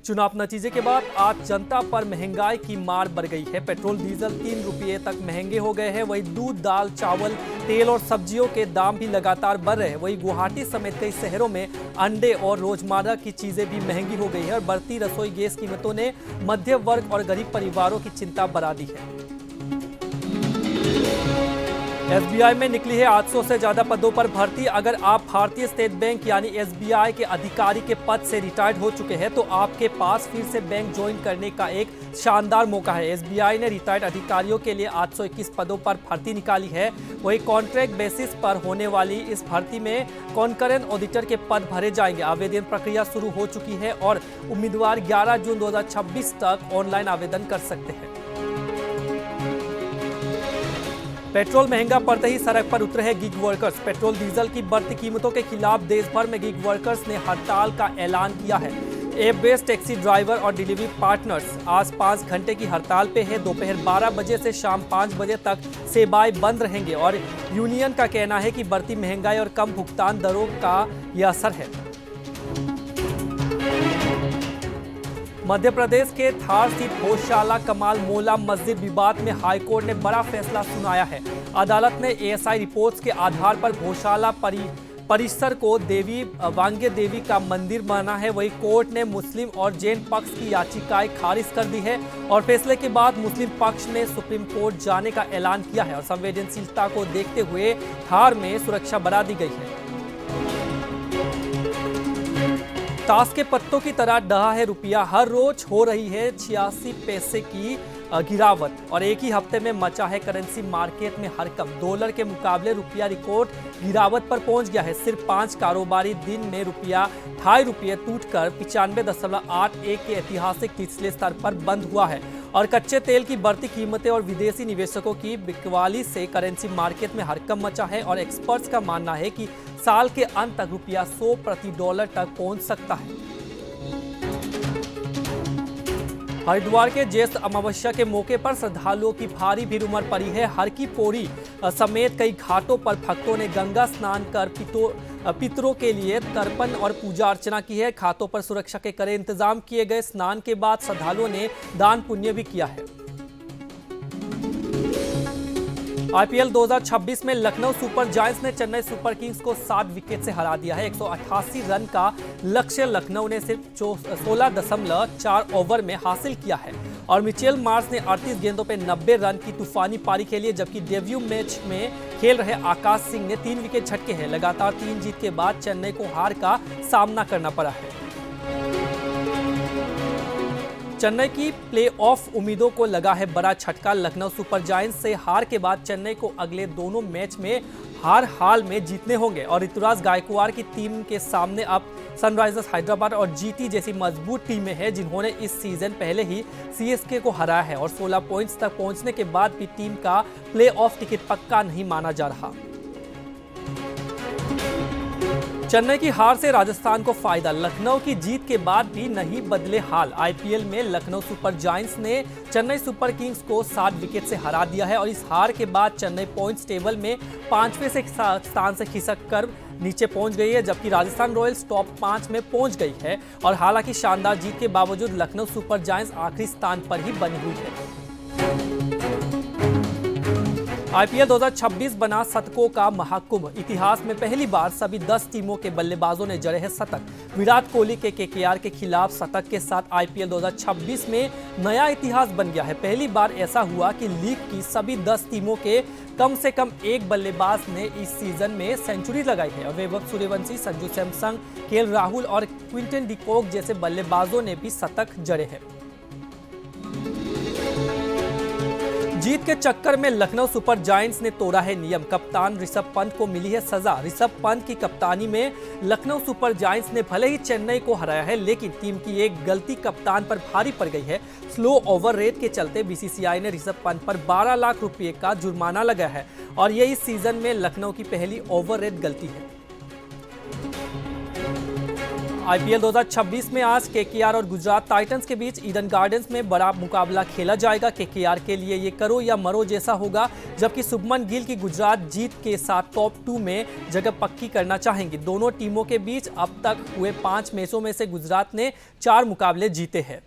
चुनाव नतीजे के बाद आज जनता पर महंगाई की मार बढ़ गई है। पेट्रोल डीजल 3 रुपये तक महंगे हो गए हैं। वहीं दूध, दाल, चावल, तेल और सब्जियों के दाम भी लगातार बढ़ रहे हैं। वहीं गुवाहाटी समेत कई शहरों में अंडे और रोजमर्रा की चीजें भी महंगी हो गई है और बढ़ती रसोई गैस कीमतों ने मध्य वर्ग और गरीब परिवारों की चिंता बढ़ा दी है। एसबीआई में निकली है 800 से ज्यादा पदों पर भर्ती। अगर आप भारतीय स्टेट बैंक यानी एसबीआई के अधिकारी के पद से रिटायर्ड हो चुके हैं तो आपके पास फिर से बैंक ज्वाइन करने का एक शानदार मौका है। एसबीआई ने रिटायर्ड अधिकारियों के लिए 821 पदों पर भर्ती निकाली है। वही कॉन्ट्रैक्ट बेसिस पर होने वाली इस भर्ती में कॉन्करेंट ऑडिटर के पद भरे जाएंगे। आवेदन प्रक्रिया शुरू हो चुकी है और उम्मीदवार 11 जून 2026 तक ऑनलाइन आवेदन कर सकते हैं। पेट्रोल महंगा पड़ते ही सड़क पर उतरे हैं गिग वर्कर्स। पेट्रोल डीजल की बढ़ती कीमतों के खिलाफ देश भर में गिग वर्कर्स ने हड़ताल का ऐलान किया है। ऐप बेस्ड टैक्सी ड्राइवर और डिलीवरी पार्टनर्स आज 5 घंटे की हड़ताल पे है। दोपहर 12 बजे से शाम 5 बजे तक सेवाएं बंद रहेंगे और यूनियन का कहना है कि बढ़ती महंगाई और कम भुगतान दरों का यह असर है। मध्य प्रदेश के धार स्थित भोजशाला कमाल मोला मस्जिद विवाद में हाईकोर्ट ने बड़ा फैसला सुनाया है। अदालत ने एएसआई रिपोर्ट्स के आधार पर भोजशाला परिसर को देवी वांग्य देवी का मंदिर माना है। वही कोर्ट ने मुस्लिम और जैन पक्ष की याचिकाएं खारिज कर दी है और फैसले के बाद मुस्लिम पक्ष ने सुप्रीम कोर्ट जाने का ऐलान किया है और संवेदनशीलता को देखते हुए धार में सुरक्षा बढ़ा दी गई है। ताश के पत्तों की तरह डहा है रुपया। हर रोज हो रही है 86 पैसे की गिरावट और एक ही हफ्ते में मचा है करेंसी मार्केट में हरकंप। डॉलर के मुकाबले रुपया रिकॉर्ड गिरावट पर पहुंच गया है। सिर्फ 5 कारोबारी दिन में रुपया 2.5 रुपये टूटकर 95.81 के ऐतिहासिक निचले स्तर पर बंद हुआ है और कच्चे तेल की बढ़ती कीमतें और विदेशी निवेशकों की बिकवाली से करेंसी मार्केट में हरकंप मचा है और एक्सपर्ट्स का मानना है कि साल के अंत तक रुपया 100 प्रति डॉलर तक पहुंच सकता है। हरिद्वार के ज्येष्ठ अमावस्या के मौके पर श्रद्धालुओं की भारी भीड़ उमड़ पड़ी है। हर की पौड़ी समेत कई घाटों पर भक्तों ने गंगा स्नान कर पितरों के लिए तर्पण और पूजा अर्चना की है। घाटों पर सुरक्षा के कड़े इंतजाम किए गए। स्नान के बाद श्रद्धालुओं ने दान पुण्य भी किया है। आईपीएल 2026 में लखनऊ सुपर जायंट्स ने चेन्नई सुपर किंग्स को 7 विकेट से हरा दिया है। 188 रन का लक्ष्य लखनऊ ने सिर्फ 16.4 ओवर में हासिल किया है और मिचेल मार्श ने 38 गेंदों पे 90 रन की तूफानी पारी खेली है। जबकि डेब्यू मैच में खेल रहे आकाश सिंह ने 3 विकेट झटके हैं। लगातार 3 जीत के बाद चेन्नई को हार का सामना करना पड़ा है। चेन्नई की प्लेऑफ उम्मीदों को लगा है बड़ा झटका। लखनऊ सुपर जायंट्स से हार के बाद चेन्नई को अगले दोनों मैच में हर हाल में जीतने होंगे और ऋतुराज गायकवाड़ की टीम के सामने अब सनराइजर्स हैदराबाद और जीटी जैसी मजबूत टीमें हैं जिन्होंने इस सीजन पहले ही सीएसके को हराया है और 16 पॉइंट्स तक पहुंचने के बाद भी टीम का प्लेऑफ टिकट पक्का नहीं माना जा रहा। चेन्नई की हार से राजस्थान को फायदा। लखनऊ की जीत के बाद भी नहीं बदले हाल। आईपीएल में लखनऊ सुपर जायंट्स ने चेन्नई सुपर किंग्स को 7 विकेट से हरा दिया है और इस हार के बाद चेन्नई पॉइंट्स टेबल में 5वें स्थान से खिसक कर नीचे पहुंच गई है। जबकि राजस्थान रॉयल्स टॉप 5 में पहुंच गई है और हालांकि शानदार जीत के बावजूद लखनऊ सुपर जायंट्स आखिरी स्थान पर ही बनी हुई है। आईपीएल 2026 बना शतकों का महाकुंभ। इतिहास में पहली बार सभी 10 टीमों के बल्लेबाजों ने जड़े हैं शतक। विराट कोहली के केकेआर के खिलाफ शतक के साथ आईपीएल 2026 में नया इतिहास बन गया है। पहली बार ऐसा हुआ कि लीग की सभी 10 टीमों के कम से कम एक बल्लेबाज ने इस सीजन में सेंचुरी लगाई है और वैभव सूर्यवंशी, संजू सैमसन, केएल राहुल और क्विंटन डिकॉक जैसे बल्लेबाजों ने भी शतक जड़े हैं। जीत के चक्कर में लखनऊ सुपर जायंट्स ने तोड़ा है नियम। कप्तान ऋषभ पंत को मिली है सजा। ऋषभ पंत की कप्तानी में लखनऊ सुपर जायंट्स ने भले ही चेन्नई को हराया है लेकिन टीम की एक गलती कप्तान पर भारी पड़ गई है। स्लो ओवर रेट के चलते बीसीसीआई ने ऋषभ पंत पर 12 लाख रुपए का जुर्माना लगाया है और ये इस सीजन में लखनऊ की पहली ओवर रेट गलती है। आईपीएल 2026 में आज केकेआर और गुजरात टाइटंस के बीच ईडन गार्डन्स में बड़ा मुकाबला खेला जाएगा। केकेआर के लिए ये करो या मरो जैसा होगा, जबकि शुभमन गिल की गुजरात जीत के साथ टॉप 2 में जगह पक्की करना चाहेंगी। दोनों टीमों के बीच अब तक हुए 5 मैचों में से गुजरात ने 4 मुकाबले जीते हैं।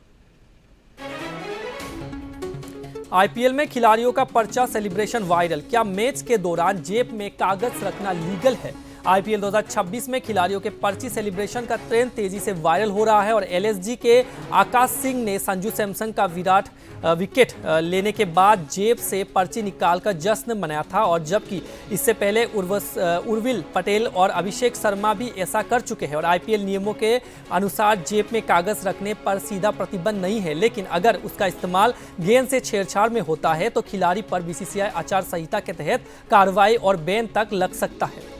आईपीएल में खिलाड़ियों का पर्चा सेलिब्रेशन वायरल। क्या मैच के दौरान जेब में कागज रखना लीगल है? आईपीएल 2026 में खिलाड़ियों के पर्ची सेलिब्रेशन का ट्रेंड तेजी से वायरल हो रहा है और एलएसजी के आकाश सिंह ने संजू सैमसन का विकेट लेने के बाद जेब से पर्ची निकालकर जश्न मनाया था, और जबकि इससे पहले उर्विल पटेल और अभिषेक शर्मा भी ऐसा कर चुके हैं। और आईपीएल नियमों के अनुसार जेब में कागज रखने पर सीधा प्रतिबंध नहीं है, लेकिन अगर उसका इस्तेमाल गेंद से छेड़छाड़ में होता है तो खिलाड़ी पर बीसीसीआई आचार संहिता के तहत कार्रवाई और बैन तक लग सकता है।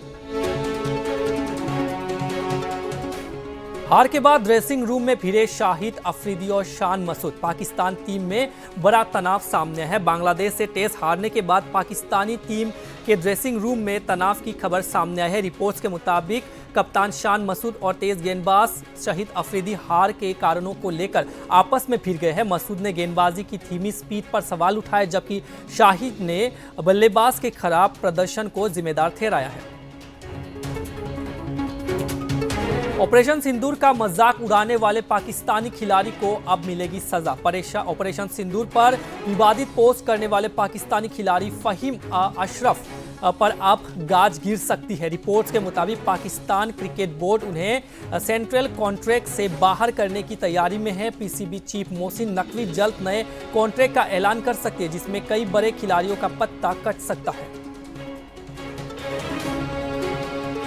हार के बाद ड्रेसिंग रूम में भिड़े शाहिद अफरीदी और शान मसूद। पाकिस्तान टीम में बड़ा तनाव सामने है। बांग्लादेश से टेस्ट हारने के बाद पाकिस्तानी टीम के ड्रेसिंग रूम में तनाव की खबर सामने आई है। रिपोर्ट्स के मुताबिक कप्तान शान मसूद और तेज गेंदबाज शाहिद अफरीदी हार के कारणों को लेकर आपस में भिड़ गए हैं। मसूद ने गेंदबाजी की धीमी स्पीड पर सवाल उठाए, जबकि शाहिद ने बल्लेबाज के खराब प्रदर्शन को जिम्मेदार ठहराया है। ऑपरेशन सिंदूर का मजाक उड़ाने वाले पाकिस्तानी खिलाड़ी को अब मिलेगी सजा। ऑपरेशन सिंदूर पर विवादित पोस्ट करने वाले पाकिस्तानी खिलाड़ी फहीम अशरफ पर अब गाज गिर सकती है। रिपोर्ट्स के मुताबिक पाकिस्तान क्रिकेट बोर्ड उन्हें सेंट्रल कॉन्ट्रैक्ट से बाहर करने की तैयारी में है। पीसीबी चीफ मोहसिन नकवी जल्द नए कॉन्ट्रैक्ट का ऐलान कर सकते हैं, जिसमें कई बड़े खिलाड़ियों का पत्ता कट सकता है।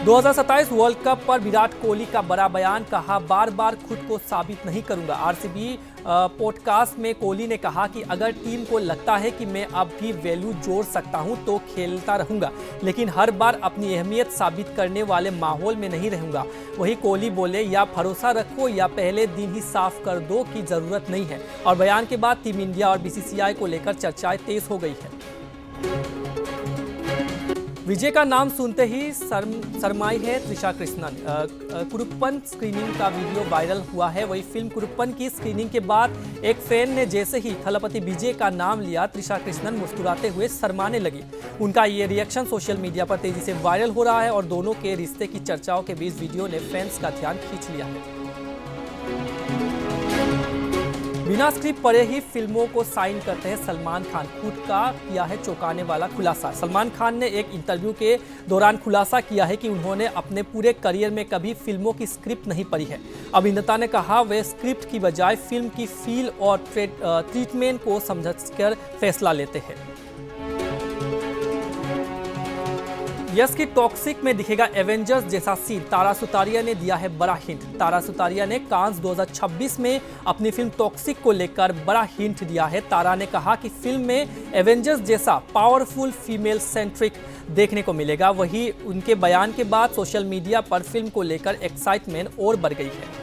2027 वर्ल्ड कप पर विराट कोहली का बड़ा बयान। कहा, बार बार खुद को साबित नहीं करूंगा। आरसीबी पॉडकास्ट में कोहली ने कहा कि अगर टीम को लगता है कि मैं अब भी वैल्यू जोड़ सकता हूं तो खेलता रहूंगा, लेकिन हर बार अपनी अहमियत साबित करने वाले माहौल में नहीं रहूंगा। वही कोहली बोले, या भरोसा रखो या पहले दिन ही साफ कर दो कि जरूरत नहीं है। और बयान के बाद टीम इंडिया और बीसीसीआई को लेकर चर्चाएं तेज हो गई है। विजय का नाम सुनते ही शर्माई है त्रिशा कृष्णन। कुरुप्पन स्क्रीनिंग का वीडियो वायरल हुआ है। वही फिल्म कुरुप्पन की स्क्रीनिंग के बाद एक फैन ने जैसे ही थलपति विजय का नाम लिया, त्रिशा कृष्णन मुस्कुराते हुए शर्माने लगी। उनका ये रिएक्शन सोशल मीडिया पर तेजी से वायरल हो रहा है और दोनों के रिश्ते की चर्चाओं के बीच वीडियो ने फैंस का ध्यान खींच लिया है। बिना स्क्रिप्ट पढ़े ही फिल्मों को साइन करते हैं सलमान खान। खुद का किया है चौंकाने वाला खुलासा। सलमान खान ने एक इंटरव्यू के दौरान खुलासा किया है कि उन्होंने अपने पूरे करियर में कभी फिल्मों की स्क्रिप्ट नहीं पढ़ी है। अभिनेता ने कहा, वे स्क्रिप्ट की बजाय फिल्म की फील और ट्रीटमेंट को समझकर फैसला लेते हैं। यस की टॉक्सिक में दिखेगा एवेंजर्स जैसा सीन। तारा सुतारिया ने दिया है बड़ा हिंट। तारा सुतारिया ने कांस 2026 में अपनी फिल्म टॉक्सिक को लेकर बड़ा हिंट दिया है। तारा ने कहा कि फिल्म में एवेंजर्स जैसा पावरफुल फीमेल सेंट्रिक देखने को मिलेगा। वहीं उनके बयान के बाद सोशल मीडिया पर फिल्म को लेकर एक्साइटमेंट और बढ़ गई है।